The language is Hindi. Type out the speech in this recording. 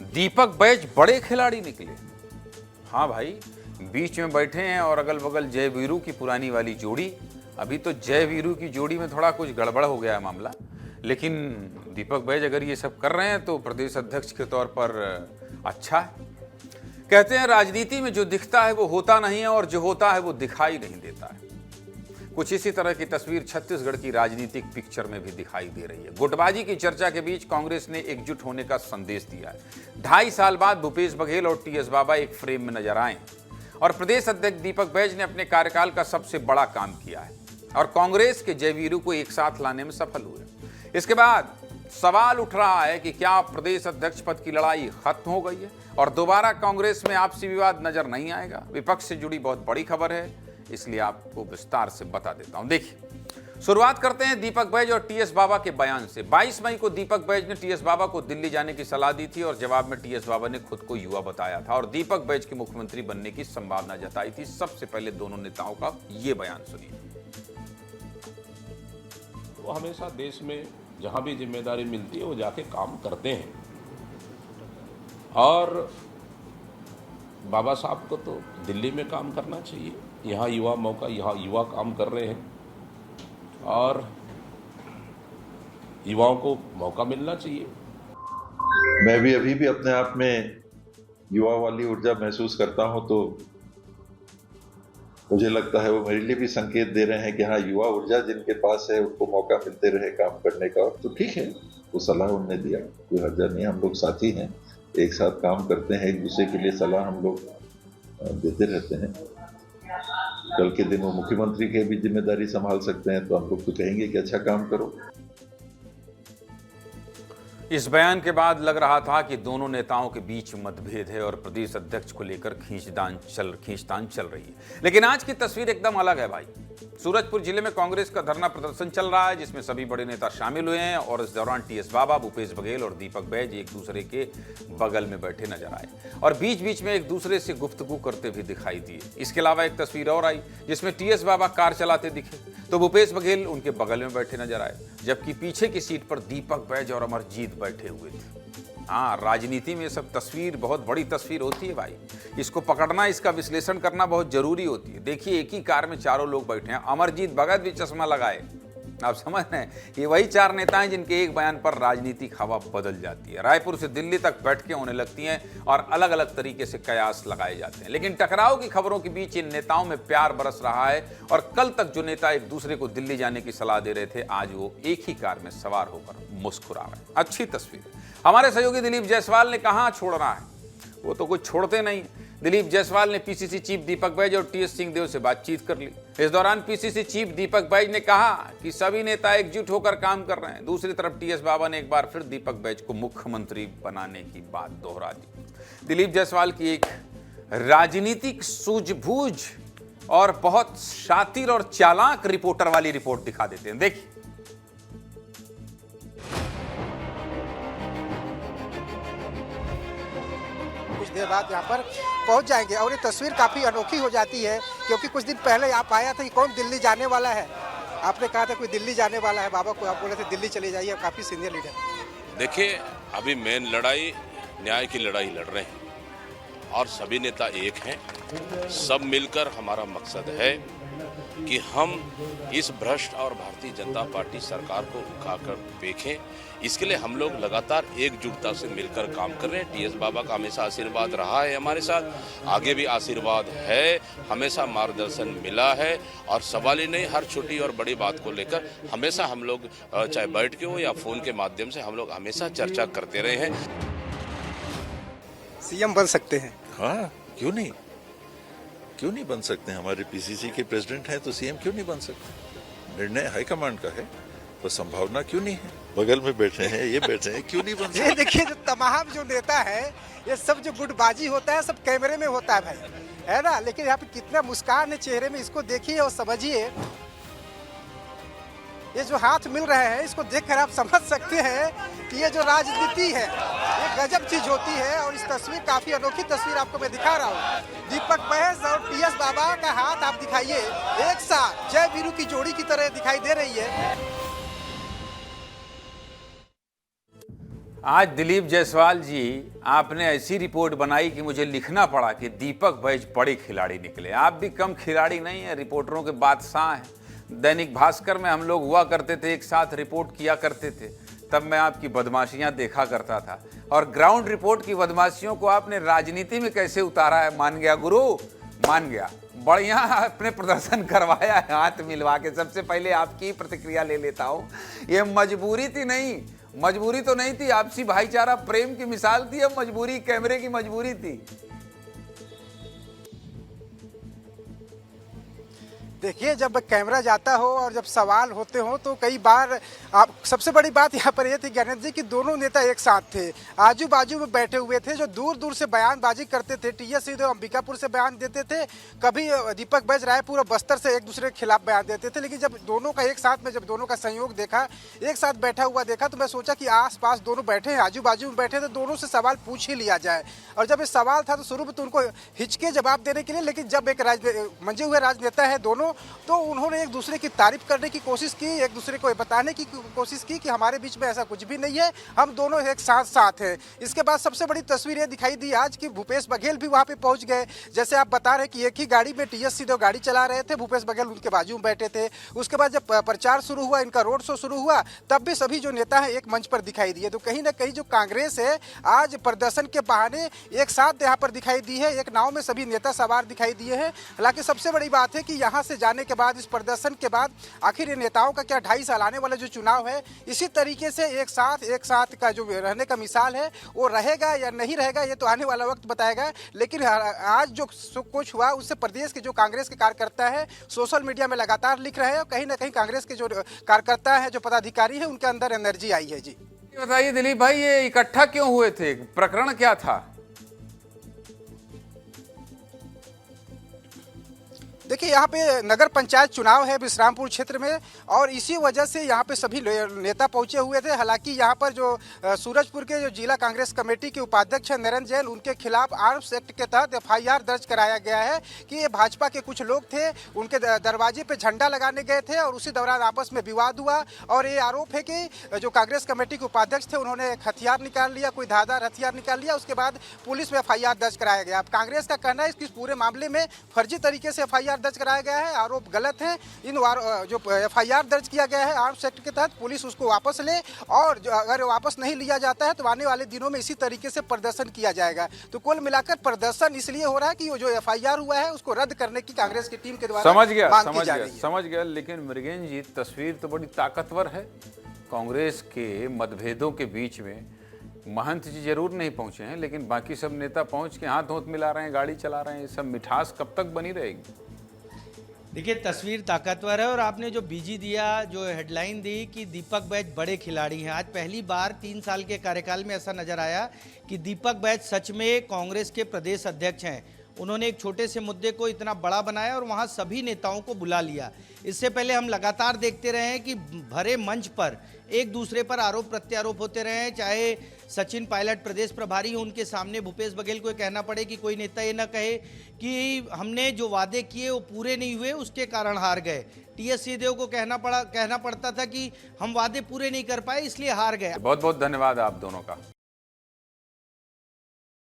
दीपक बैज बड़े खिलाड़ी निकले। हाँ भाई, बीच में बैठे हैं और अगल बगल जय वीरू की पुरानी वाली जोड़ी। अभी तो जय वीरू की जोड़ी में थोड़ा कुछ गड़बड़ हो गया है मामला, लेकिन दीपक बैज अगर ये सब कर रहे हैं तो प्रदेश अध्यक्ष के तौर पर अच्छा है। कहते हैं राजनीति में जो दिखता है वो होता नहीं है और जो होता है वो दिखाई नहीं देता है। कुछ इसी तरह की तस्वीर छत्तीसगढ़ की राजनीतिक पिक्चर में भी दिखाई दे रही है। गुटबाजी की चर्चा के बीच कांग्रेस ने एकजुट होने का संदेश दिया है। 2.5 साल बाद भूपेश बघेल और टीएस बाबा एक फ्रेम में नजर आए और प्रदेश अध्यक्ष दीपक बैज ने अपने कार्यकाल का सबसे बड़ा काम किया है और कांग्रेस के जय वीरू को एक साथ लाने में सफल हुए। इसके बाद सवाल उठ रहा है कि क्या प्रदेश अध्यक्ष पद की लड़ाई खत्म हो गई है और दोबारा कांग्रेस में आपसी विवाद नजर नहीं आएगा। विपक्ष से जुड़ी बहुत बड़ी खबर है, इसलिए आपको विस्तार से बता देता हूं। देखिए, शुरुआत करते हैं दीपक बैज और टीएस बाबा के बयान से। 22 मई को दीपक बैज ने टीएस बाबा को दिल्ली जाने की सलाह दी थी और जवाब में टीएस बाबा ने खुद को युवा बताया था और दीपक बैज के मुख्यमंत्री बनने की संभावना जताई थी। सबसे पहले दोनों नेताओं का ये बयान सुनिए। वो हमेशा देश में जहां भी जिम्मेदारी मिलती है वो जाके काम करते हैं और बाबा साहब को तो दिल्ली में काम करना चाहिए। यहाँ युवा मौका, यहाँ युवा काम कर रहे हैं और युवाओं को मौका मिलना चाहिए। मैं भी अभी भी अपने आप में युवा वाली ऊर्जा महसूस करता हूं, तो मुझे लगता है वो मेरे लिए भी संकेत दे रहे हैं कि हाँ, युवा ऊर्जा जिनके पास है उनको मौका मिलते रहे काम करने का। तो ठीक है, वो सलाह उन्होंने दिया, कोई हर्जा नहीं। हम लोग साथी हैं, एक साथ काम करते हैं, एक दूसरे के लिए सलाह हम लोग देते रहते हैं। कल के दिन वो मुख्यमंत्री की भी जिम्मेदारी संभाल सकते हैं, तो हम लोग तो कहेंगे कि अच्छा काम करो। इस बयान के बाद लग रहा था कि दोनों नेताओं के बीच मतभेद है और प्रदेश अध्यक्ष को लेकर खींचतान चल रही है। लेकिन आज की तस्वीर एकदम अलग है भाई। सूरजपुर जिले में कांग्रेस का धरना प्रदर्शन चल रहा है जिसमें सभी बड़े नेता शामिल हुए हैं और इस दौरान टीएस बाबा, भूपेश बघेल और दीपक बैज एक दूसरे के बगल में बैठे नजर आए और बीच बीच में एक दूसरे से गुफ्तगू करते भी दिखाई दिए। इसके अलावा एक तस्वीर और आई जिसमें टीएस बाबा कार चलाते दिखे तो भूपेश बघेल उनके बगल में बैठे नजर आए, जबकि पीछे की सीट पर दीपक बैज और अमरजीत बैठे हुए थे। हाँ, राजनीति में सब तस्वीर बहुत बड़ी तस्वीर होती है भाई। इसको पकड़ना, इसका विश्लेषण करना बहुत जरूरी होती है। देखिए, एक ही कार में चारों लोग बैठे हैं। अमरजीत भगत भी चश्मा लगाए। आप समझ रहे हैं, ये वही 4 नेता हैं जिनके एक बयान पर राजनीतिक हवा बदल जाती है। रायपुर से दिल्ली तक बैठकें होने लगती हैं और अलग अलग तरीके से कयास लगाए जाते हैं। लेकिन टकराव की खबरों के बीच इन नेताओं में प्यार बरस रहा है और कल तक जो नेता एक दूसरे को दिल्ली जाने की सलाह दे रहे थे, आज वो एक ही कार में सवार होकर मुस्कुरा रहे हैं। अच्छी तस्वीर। हमारे सहयोगी दिलीप जायसवाल ने कहा छोड़ना है, वो तो कुछ छोड़ते नहीं। दिलीप जायसवाल ने पीसीसी चीफ दीपक बैज और टीएस सिंहदेव से बातचीत कर ली। इस दौरान पीसीसी चीफ दीपक बैज ने कहा कि सभी नेता एकजुट होकर काम कर रहे हैं। दूसरी तरफ टीएस बाबा ने एक बार फिर दीपक बैज को मुख्यमंत्री बनाने की बात दोहरा दी। दिलीप जायसवाल की एक राजनीतिक सूझबूझ और बहुत शातिर और चालाक रिपोर्टर वाली रिपोर्ट दिखा देते हैं। देखिए, देर बाद यहाँ पर पहुँच जाएंगे और ये तस्वीर काफ़ी अनोखी हो जाती है क्योंकि कुछ दिन पहले आप आया था कि कौन दिल्ली जाने वाला है। आपने कहा था कोई दिल्ली जाने वाला है, बाबा को आप बोले थे दिल्ली चले जाइए। काफ़ी सीनियर लीडर। देखिए, अभी मेन लड़ाई न्याय की लड़ाई लड़ रहे हैं और सभी नेता एक हैं। सब मिलकर हमारा मकसद है कि हम इस भ्रष्ट और भारतीय जनता पार्टी सरकार को उठाकर फेंकें। इसके लिए हम लोग लगातार एकजुटता से मिलकर काम कर रहे हैं। टीएस बाबा का हमेशा आशीर्वाद रहा है हमारे साथ, आगे भी आशीर्वाद है, हमेशा मार्गदर्शन मिला है और सवाल ही नहीं, हर छोटी और बड़ी बात को लेकर हमेशा हम लोग चाहे बैठ के हो या फोन के माध्यम से हम लोग हमेशा चर्चा करते रहे हैं। सीएम बन सकते हैं? हाँ, क्यों नहीं बन सकते हैं। हमारे पीसीसी के प्रेसिडेंट हैं तो सीएम क्यों नहीं बन सकते। निर्णय हाईकमांड का है, तो संभावना क्यों नहीं है। बगल में बैठे हैं, ये बैठे हैं, क्यों नहीं बन सकते। ये देखिए, जो तमाम जो नेता है, ये सब जो गुटबाजी होता है सब कैमरे में होता है भाई, है ना। लेकिन यहाँ पे कितना मुस्कान है चेहरे में, इसको देखिए और समझिए। ये जो हाथ मिल रहे हैं, इसको देखकर आप समझ सकते हैं कि ये जो राजनीति है ये गजब चीज होती है। और इस तस्वीर, काफी अनोखी तस्वीर आपको मैं दिखा रहा हूँ। दीपक बैज और टीएस बाबा का हाथ आप दिखाइए, एक साथ जय वीरू की जोड़ी की तरह दिखाई दे रही है। आज दिलीप जायसवाल जी, आपने ऐसी रिपोर्ट बनाई कि मुझे लिखना पड़ा कि दीपक बैज बड़े खिलाड़ी निकले। आप भी कम खिलाड़ी नहीं हैं, रिपोर्टरों के बादशाह हैं। दैनिक भास्कर में हम लोग हुआ करते थे, एक साथ रिपोर्ट किया करते थे, तब मैं आपकी बदमाशियां देखा करता था। और ग्राउंड रिपोर्ट की बदमाशियों को आपने राजनीति में कैसे उतारा है, मान गया गुरु, मान गया। बढ़िया अपने प्रदर्शन करवाया है हाथ मिलवा के। सबसे पहले आपकी प्रतिक्रिया ले लेता हूँ। ये मजबूरी थी नहीं, मजबूरी तो नहीं थी, आपसी भाईचारा प्रेम की मिसाल थी। अब मजबूरी कैमरे की मजबूरी थी। देखिए, जब कैमरा जाता हो और जब सवाल होते हो तो कई बार आप, सबसे बड़ी बात यहाँ पर यह थी गणेश जी कि दोनों नेता एक साथ थे, आजू बाजू में बैठे हुए थे, जो दूर दूर से बयानबाजी करते थे। टीएस सिंहदेव अंबिकापुर से बयान देते थे, कभी दीपक बैज रायपुर और बस्तर से एक दूसरे के खिलाफ बयान देते थे। लेकिन जब दोनों का एक साथ में, जब दोनों का संयोग देखा, एक साथ बैठा हुआ देखा, तो मैं सोचा कि आस पास दोनों बैठे हैं, आजू बाजू में बैठे थे, दोनों से सवाल पूछ ही लिया जाए। और जब ये सवाल था तो शुरू में तो उनको हिचके जवाब देने के लिए, लेकिन जब एक मंजे हुए राजनेता है दोनों, तो उन्होंने एक दूसरे की तारीफ करने की कोशिश की, एक दूसरे को बताने की कोशिश की कि हमारे बीच में ऐसा कुछ भी नहीं है, हम दोनों एक साथ हैं। इसके बाद सबसे बड़ी तस्वीर ये दिखाई दी आज कि भूपेश बघेल भी वहाँ पे पहुँच गए। जैसे आप बता रहे कि एक ही गाड़ी में टीएस सिंहदेव गाड़ी चला रहे थे, भूपेश बघेल उनके बाजू में बैठे थे। उसके बाद जब प्रचार शुरू हुआ, इनका रोड शो शुरू हुआ, तब भी सभी जो नेता हैं एक मंच पर दिखाई दिए। तो कहीं ना कहीं जो कांग्रेस है आज प्रदर्शन के बहाने एक साथ यहाँ पर दिखाई दी है, एक नाव में सभी नेता सवार दिखाई दिए हैं। हालांकि सबसे बड़ी बात है कि यहाँ से जाने के बाद, इस प्रदर्शन के बाद, आखिर ये नेताओं का क्या 2.5 साल आने वाला जो चुनाव है, इसी तरीके से एक साथ का जो रहने का मिसाल है वो रहेगा या नहीं रहेगा, ये तो आने वाला वक्त बताएगा। लेकिन आज जो कुछ हुआ उससे प्रदेश के जो कांग्रेस के कार्यकर्ता है सोशल मीडिया में लगातार लिख रहे हैं, और कहीं ना कहीं कांग्रेस के जो कार्यकर्ता है, जो पदाधिकारी है, उनके अंदर एनर्जी आई है। जी बताइए दिलीप भाई, ये इकट्ठा क्यों हुए थे, प्रकरण क्या था? देखिए, यहाँ पे नगर पंचायत चुनाव है विश्रामपुर क्षेत्र में, और इसी वजह से यहाँ पे सभी नेता पहुंचे हुए थे। हालांकि यहाँ पर जो सूरजपुर के जो जिला कांग्रेस कमेटी के उपाध्यक्ष हैं नरेंद्र जैन, उनके खिलाफ आर्म्स एक्ट के तहत FIR दर्ज कराया गया है कि ये भाजपा के कुछ लोग थे, उनके दरवाजे पे झंडा लगाने गए थे और उसी दौरान आपस में विवाद हुआ। और ये आरोप है कि जो कांग्रेस कमेटी के उपाध्यक्ष थे उन्होंने एक हथियार निकाल लिया, कोई धारदार हथियार निकाल लिया। उसके बाद पुलिस में FIR दर्ज कराया गया। अब कांग्रेस का कहना है कि इस पूरे मामले में फर्जी तरीके से FIR दर्ज कराया गया है, आरोप गलत है। इन जो FIR दर्ज किया गया है आर्म्स एक्ट के तहत, पुलिस उसको वापस ले, और अगर वापस नहीं लिया जाता है तो आने वाले दिनों में इसी तरीके से प्रदर्शन किया जाएगा। तो कुल मिलाकर प्रदर्शन इसलिए हो रहा है कि जो FIR हुआ है उसको रद्द करने की कांग्रेस की टीम के द्वारा समझ गया। लेकिन मृगेन जी, तस्वीर तो बड़ी ताकतवर है। कांग्रेस के मतभेदों के बीच में महंत जी जरूर नहीं पहुंचे हैं, लेकिन बाकी सब नेता पहुंच के हाथ हाथ मिला रहे हैं, गाड़ी चला रहे हैं। ये सब मिठास कब तक बनी रहेगी? देखिए, तस्वीर ताकतवर है। और आपने जो बीजी दिया, जो हेडलाइन दी कि दीपक बैज बड़े खिलाड़ी हैं, आज पहली बार 3 साल के कार्यकाल में ऐसा नजर आया कि दीपक बैज सच में कांग्रेस के प्रदेश अध्यक्ष हैं। उन्होंने एक छोटे से मुद्दे को इतना बड़ा बनाया और वहां सभी नेताओं को बुला लिया। इससे पहले हम लगातार देखते रहे हैं कि भरे मंच पर एक दूसरे पर आरोप प्रत्यारोप होते रहे हैं। चाहे सचिन पायलट प्रदेश प्रभारी हो, उनके सामने भूपेश बघेल को कहना पड़े कि कोई नेता ये ना कहे कि हमने जो वादे किए वो पूरे नहीं हुए, उसके कारण हार गए। टीएस सिंहदेव को कहना पड़ता था कि हम वादे पूरे नहीं कर पाए इसलिए हार गए। बहुत बहुत धन्यवाद आप दोनों का।